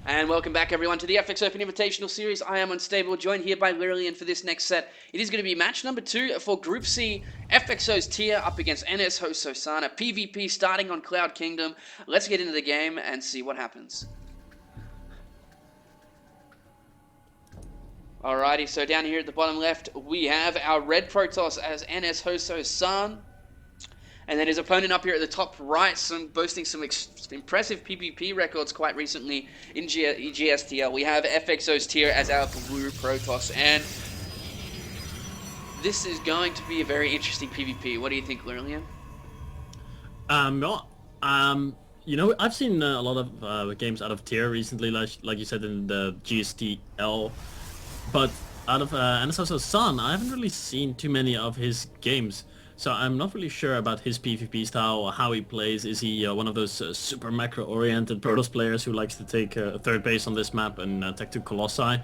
And welcome back, everyone, to the FX Open Invitational Series. I am Unstable, joined here by Lillian for this next set. It is going to be match number 2 for Group C, FXOTear up against NSHSan, PvP starting on Cloud Kingdom. Let's get into the game and see what happens. Alrighty, so down here at the bottom left, we have our red Protoss as NSHSan. And then his opponent up here at the top right, boasting some impressive PvP records quite recently in GSTL. We have FXOTear as our blue Protoss, and this is going to be a very interesting PvP. What do you think, Lillian? You know, I've seen a lot of games out of tier recently, like you said in the GSTL, but out of NSHSan, I haven't really seen too many of his games. So I'm not really sure about his PvP style or how he plays. Is he one of those super macro-oriented Protoss players who likes to take third base on this map and tech to Colossi?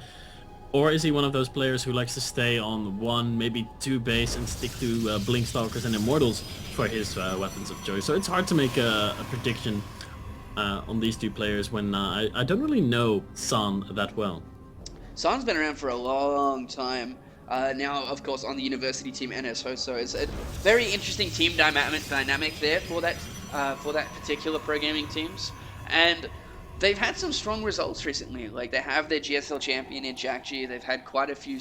Or is he one of those players who likes to stay on 1, maybe 2 base and stick to Blinkstalkers and Immortals for his weapons of choice? So it's hard to make a prediction on these two players when I don't really know San that well. San's been around for a long time. Now, of course, on the university team NSHO, so it's a very interesting team dynamic there for that particular pro gaming teams, and they've had some strong results recently. Like, they have their GSL champion in Jack G. They've had quite a few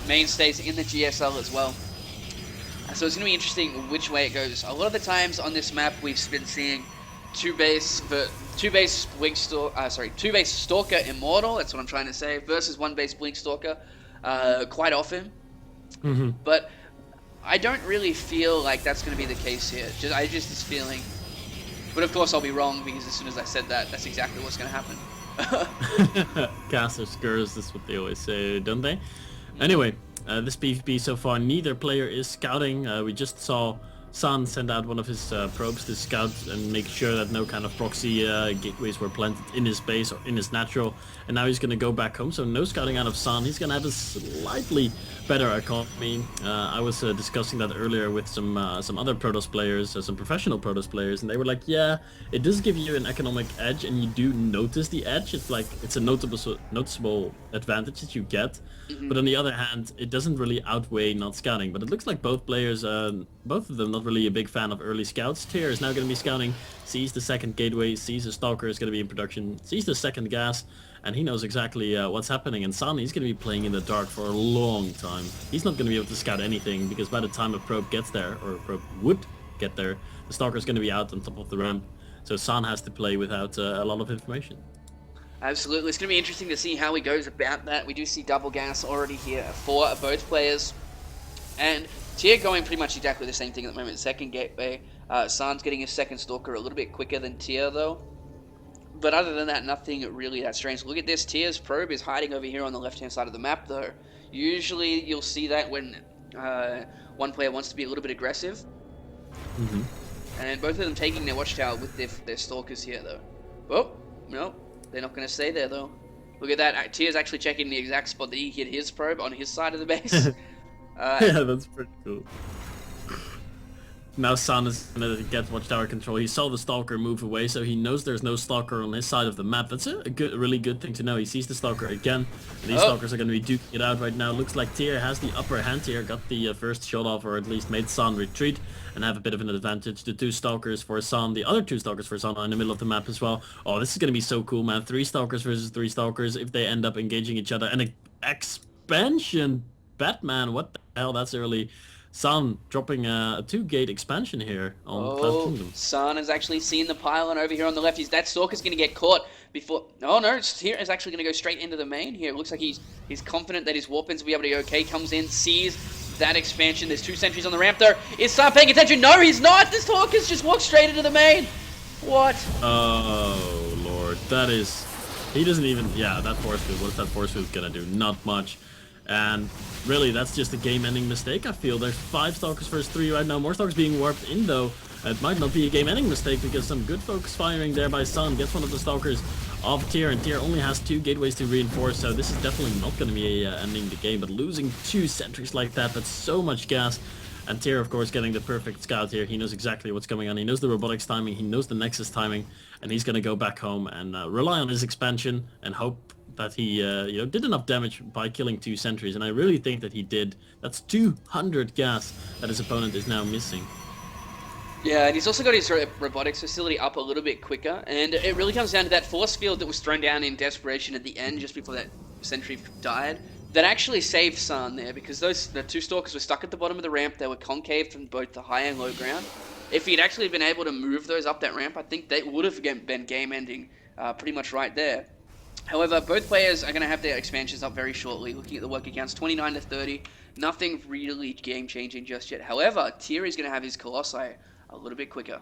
mainstays in the GSL as well. So it's going to be interesting which way it goes. A lot of the times on this map, we've been seeing two base Stalker Immortal. That's what I'm trying to say, versus 1 base Blinkstalker. Quite often, but I don't really feel like that's going to be the case here. I just this feeling, but of course I'll be wrong because as soon as I said that, that's exactly what's going to happen. Caster skurs, that's what they always say, don't they? Anyway, this PvP so far, neither player is scouting. We just saw San send out one of his probes to scout and make sure that no kind of proxy gateways were planted in his base or in his natural, and now he's going to go back home, so no scouting out of San. He's going to have a slightly better economy. I was discussing that earlier with some other Protoss players, some professional Protoss players, and they were like, yeah, it does give you an economic edge, and you do notice the edge. It's like, it's a noticeable advantage that you get, but on the other hand, it doesn't really outweigh not scouting. But it looks like both players, both of them, not really a big fan of early scouts. Tear is now going to be scouting, sees the second gateway, sees the Stalker is going to be in production, sees the second gas, and he knows exactly what's happening. And San, he's going to be playing in the dark for a long time. He's not going to be able to scout anything, because by the time a probe gets there, or a probe would get there, the Stalker is going to be out on top of the ramp. So San has to play without a lot of information. Absolutely, it's going to be interesting to see how he goes about that. We do see double gas already here for both players, and Tear going pretty much exactly the same thing at the moment. Second gateway, San's getting his second Stalker a little bit quicker than Tear though. But other than that, nothing really that strange. Look at this, Tear's probe is hiding over here on the left-hand side of the map though. Usually you'll see that when one player wants to be a little bit aggressive. And both of them taking their watchtower with their Stalkers here though. Oh, no, they're not going to stay there though. Look at that, Tear's actually checking the exact spot that he hit his probe on his side of the base. Yeah, that's pretty cool. Now San is going to get watchtower control. He saw the Stalker move away, so he knows there's no Stalker on his side of the map. That's a really good thing to know. He sees the Stalker again. These Stalkers are going to be duking it out right now. Looks like Tear has the upper hand here, got the first shot off, or at least made San retreat and have a bit of an advantage. The 2 Stalkers for San, the other 2 Stalkers for San are in the middle of the map as well. Oh, this is going to be so cool, man. 3 Stalkers versus 3 Stalkers if they end up engaging each other. And an expansion, Batman, what the hell, that's early. San dropping a 2-gate expansion here on Cloud Kingdom. San has actually seen the pylon over here on the left. That Stalker's going to get caught before... Oh no, Tear is actually going to go straight into the main here. It looks like he's confident that his Warpins will be able to be okay. Comes in, sees that expansion. There's 2 sentries on the ramp though. Is San paying attention? No, he's not! This Stalker's just walked straight into the main! What? Oh lord, that is... He doesn't even... Yeah, that force field, what is that force field going to do? Not much. And really, that's just a game-ending mistake, I feel. There's 5 Stalkers versus 3 right now. More Stalkers being warped in, though. It might not be a game-ending mistake, because some good focus firing there by San gets one of the Stalkers off Tear, and Tear only has 2 gateways to reinforce, so this is definitely not going to be ending the game. But losing 2 sentries like that, that's so much gas. And Tyr, of course, getting the perfect scout here. He knows exactly what's going on. He knows the robotics timing. He knows the Nexus timing. And he's going to go back home and rely on his expansion and hope that he did enough damage by killing 2 sentries. And I really think that he did. That's 200 gas that his opponent is now missing. Yeah, and he's also got his robotics facility up a little bit quicker. And it really comes down to that force field that was thrown down in desperation at the end just before that sentry died. That actually saved San there, because the 2 stalkers were stuck at the bottom of the ramp. They were concave from both the high and low ground. If he'd actually been able to move those up that ramp, I think they would have been game-ending pretty much right there. However, both players are going to have their expansions up very shortly. Looking at the work accounts, 29 to 30. Nothing really game-changing just yet. However, Tyr is going to have his Colossi a little bit quicker.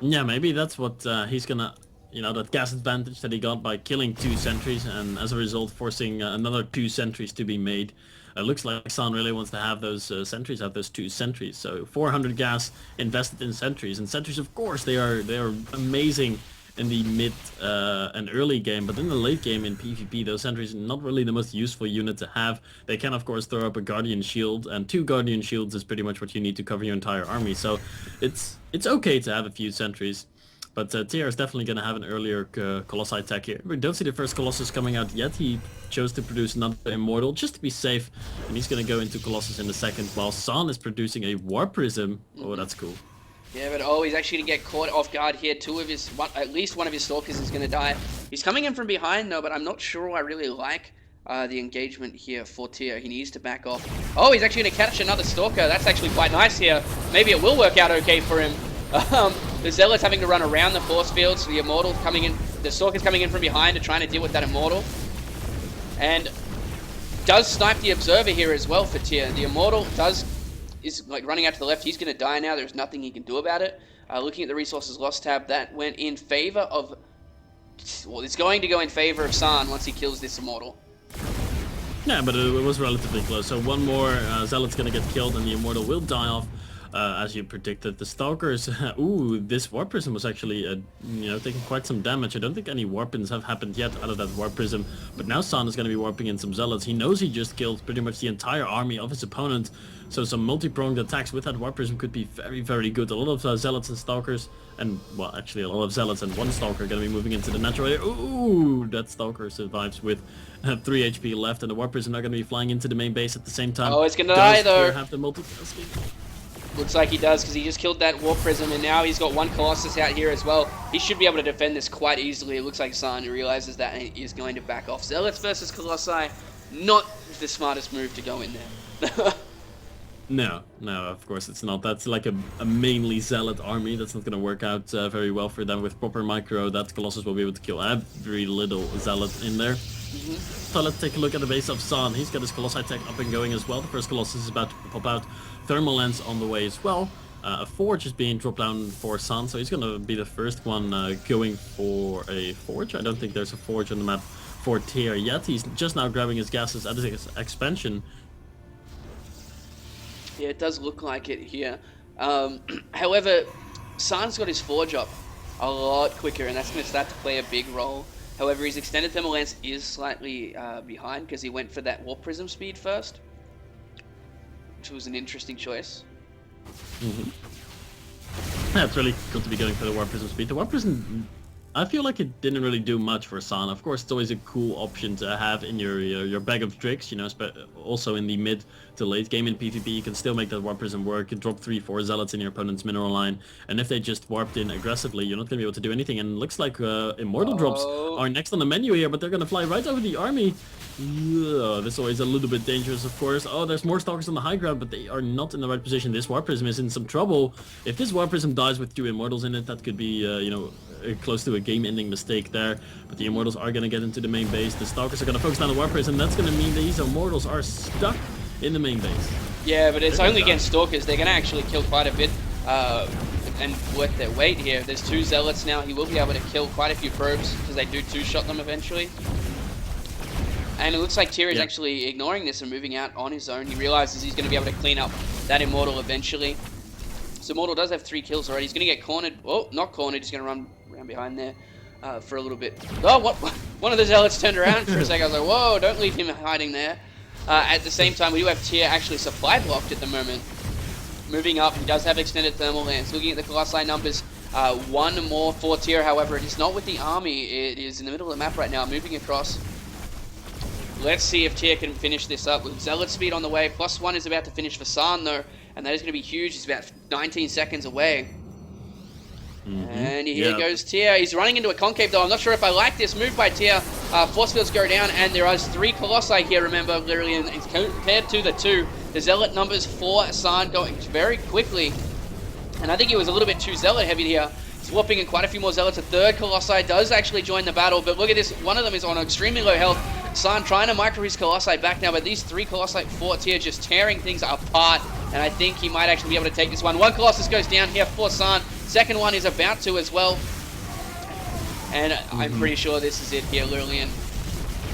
Yeah, maybe that's what he's going to... that gas advantage that he got by killing 2 sentries, and as a result forcing another 2 sentries to be made. It looks like San really wants to have those sentries, have those 2 sentries. So 400 gas invested in sentries, and sentries, of course, they are amazing in the mid and early game, but in the late game in PvP, those sentries are not really the most useful unit to have. They can, of course, throw up a Guardian Shield, and 2 Guardian Shields is pretty much what you need to cover your entire army. So it's okay to have a few sentries. But Tyr is definitely going to have an earlier Colossi tech here. We don't see the first Colossus coming out yet. He chose to produce another Immortal just to be safe. And he's going to go into Colossus in a second, while San is producing a Warp Prism. Oh, that's cool. Yeah, but he's actually going to get caught off guard here. At least one of his Stalkers is going to die. He's coming in from behind, though, but I'm not sure I really like the engagement here for Tyr. He needs to back off. Oh, he's actually going to catch another Stalker. That's actually quite nice here. Maybe it will work out okay for him. The Zealot's having to run around the force field, so the Immortal coming in, the Stalker's coming in from behind and trying to deal with that Immortal. And does snipe the Observer here as well for Tyr. The Immortal is like running out to the left. He's going to die now. There's nothing he can do about it. Looking at the resources lost tab, that went in favor of... Well, it's going to go in favor of San once he kills this Immortal. Yeah, but it was relatively close. So one more Zealot's going to get killed and the Immortal will die off. As you predicted, the Stalkers, ooh, this Warp Prism was actually, taking quite some damage. I don't think any Warpins have happened yet out of that Warp Prism, but now San is going to be warping in some Zealots. He knows he just killed pretty much the entire army of his opponent, so some multi-pronged attacks with that Warp Prism could be very, very good. A lot of Zealots and Stalkers, and, well, actually a lot of Zealots and 1 Stalker are going to be moving into the natural area. Ooh, that Stalker survives with 3 HP left, and the Warp Prism are going to be flying into the main base at the same time. Oh, it's going to die, though. Have the multitasking. Looks like he does, because he just killed that Warp Prism, and now he's got 1 Colossus out here as well. He should be able to defend this quite easily. It looks like San realizes that and he is going to back off. Zealots versus Colossi, not the smartest move to go in there. No, of course it's not. That's like a mainly Zealot army. That's not going to work out very well for them. With proper micro, that Colossus will be able to kill every little Zealot in there. So let's take a look at the base of San. He's got his Colossi tech up and going as well. The first Colossus is about to pop out. Thermal lens on the way as well. A Forge is being dropped down for San, so he's going to be the first one going for a Forge. I don't think there's a Forge on the map for Tyr yet. He's just now grabbing his gases at his expansion. Yeah, it does look like it here. However, San's got his Forge up a lot quicker, and that's going to start to play a big role. However, his extended thermal lance is slightly behind, because he went for that Warp Prism speed first, which was an interesting choice. Yeah, it's really good to be going for the Warp Prism speed. The Warp Prism, I feel like it didn't really do much for San. Of course, it's always a cool option to have in your bag of tricks, but also in the mid to late game in PvP, you can still make that Warp Prism work. You drop 3-4 Zealots in your opponent's mineral line, and if they just warped in aggressively, you're not going to be able to do anything. And it looks like Immortal drops are next on the menu here, but they're going to fly right over the army. This is always a little bit dangerous, of course. Oh, there's more Stalkers on the high ground, but they are not in the right position. This Warp Prism is in some trouble. If this Warp Prism dies with 2 Immortals in it, that could be, close to a game-ending mistake there. But the Immortals are going to get into the main base. The Stalkers are going to focus on the Warp Prism. That's going to mean these Immortals are stuck in the main base. Yeah, but it's only against Stalkers. They're going to actually kill quite a bit and worth their weight here. There's 2 Zealots now. He will be able to kill quite a few probes, because they do 2-shot them eventually. And it looks like Tyr is actually ignoring this and moving out on his own. He realizes he's going to be able to clean up that Immortal eventually. So Immortal does have 3 kills already. He's going to get cornered. Oh, not cornered. He's going to run around behind there for a little bit. Oh, what? One of the Zealots turned around for a second. I was like, whoa, don't leave him hiding there. At the same time, we do have Tier actually supply blocked at the moment. Moving up, he does have extended thermal lance. Looking at the Colossi numbers, one more for Tier, however, it is not with the army. It is in the middle of the map right now, moving across. Let's see if Tier can finish this up with Zealot speed on the way. +1 is about to finish for San, though, and that is going to be huge. He's about 19 seconds away. And here goes Tier. He's running into a concave, though. I'm not sure if I like this move by Tier. Force fields go down, and there are 3 Colossi here, remember, literally, and compared to the 2. The Zealot numbers for San going very quickly. And I think he was a little bit too Zealot heavy here. He's whopping in quite a few more Zealots. A 3rd Colossi does actually join the battle, but look at this. One of them is on extremely low health. San trying to micro his Colossi back now, but these 3 Colossi for Tier just tearing things apart. And I think he might actually be able to take this one. 1 Colossus goes down here for San. 2nd one is about to as well. And I'm pretty sure this is it here, Lurlian.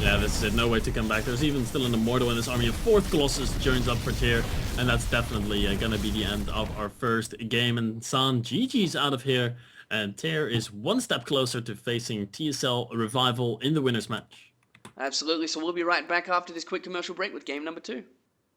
Yeah, this is it. No way to come back. There's even still an Immortal in this army. A 4th Colossus joins up for Tier, and that's definitely gonna be the end of our first game. And San GG's out of here, and Tier is 1 step closer to facing TSL Revival in the winners match. Absolutely. So we'll be right back after this quick commercial break with game number 2.